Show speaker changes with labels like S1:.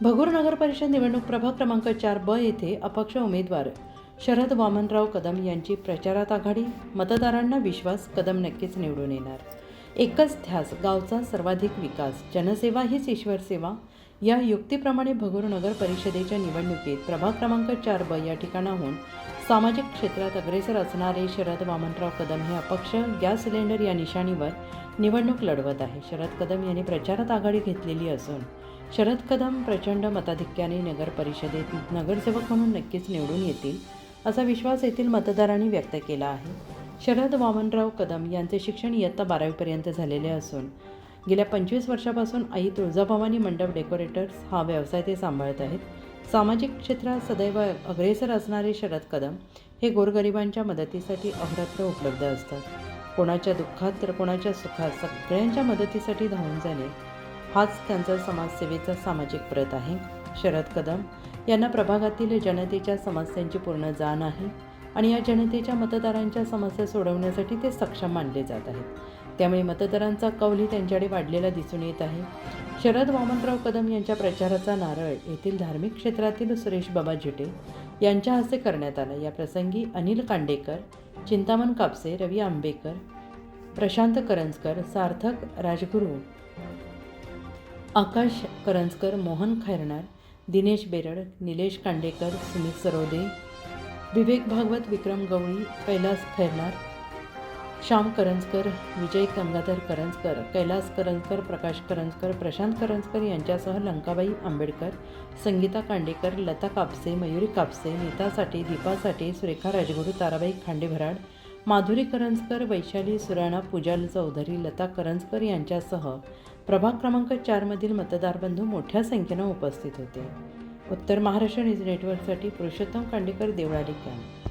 S1: भगूर नगर परिषद निवडणूक प्रभाग क्रमांक 4 ब येथे अपक्ष उमेदवार शरद वामनराव कदम यांची प्रचारात आघाडी. मतदारांना विश्वास, कदम नक्कीच निवडून येणार. एकच ध्यास, गावचा सर्वाधिक विकास, जनसेवा हीच ईश्वर सेवा या युक्तीप्रमाणे भगूर नगर परिषदेच्या निवडणुकीत प्रभाग क्रमांक 4 ब या ठिकाणाहून सामाजिक क्षेत्रात अग्रेसर असणारे शरद वामनराव कदम हे अपक्ष गॅस सिलेंडर या निशाणीवर निवडणूक लढवत आहे. शरद कदम यांनी प्रचारात आघाडी घेतलेली असून शरद कदम प्रचंड मताधिक्याने नगर परिषदेत नगरसेवक म्हणून नक्कीच निवडून येतील असा विश्वास येथील मतदारांनी व्यक्त केला आहे. शरद वामनराव कदम यांचे शिक्षण इयत्ता 12वीपर्यंत झालेले असून गेल्या 25 वर्षापासून आई तुळजाभवानी मंडप डेकोरेटर्स हा व्यवसाय ते सांभाळत आहेत. सामाजिक क्षेत्रात सदैव अग्रेसर असणारे शरद कदम हे गोरगरिबांच्या मदतीसाठी अहोरात्र उपलब्ध असतात. कोणाच्या दुःखात तर कोणाच्या सुखात सगळ्यांच्या मदतीसाठी धावून जाणे हाच त्यांचा समाजसेवेचा सामाजिक व्रत आहे. शरद कदम यांना प्रभागातील जनतेच्या समस्यांची पूर्ण जाण आहे आणि या जनतेच्या मतदारांच्या समस्या सोडवण्यासाठी ते सक्षम मानले जात आहेत. त्यामुळे मतदारांचा कौलही त्यांच्याकडे वाढलेला दिसून येत आहे. शरद वामनराव कदम यांच्या प्रचाराचा नारळ येथील धार्मिक क्षेत्रातील सुरेश बाबा झिटे यांच्या हस्ते करण्यात आला. या प्रसंगी अनिल कांडेकर, चिंतामण कापसे, रवी आंबेकर, प्रशांत करंजकर, सार्थक राजगुरू, आकाश करंजकर, मोहन खैरनार, दिनेश बेरड, निलेश कांडेकर, सुमित सरोदे, विवेक भागवत, विक्रम गवळी, कैलास खैरनार, श्याम करंजकर, विजय गंगाधर करंजकर, कैलास करंजकर, प्रकाश करंजकर, प्रशांत करंजकर यांच्यासह लंकाबाई आंबेडकर, संगीता कांडेकर, लता कापसे, मयुरी कापसे, नीता साठे, दीपा साठे, सुरेखा राजगुरू, ताराबाई खांडेभराड, माधुरी करंजकर, वैशाली सुराणा, पूजाल चौधरी, लता करंजकर यांच्यासह प्रभाग क्रमांक 4 मतदार बंधू मोठ्या संख्येनं उपस्थित होते. उत्तर महाराष्ट्र न्यूज नेटवर्कसाठी पुरुषोत्तम कांडेकर, देवळाली कॅम्प.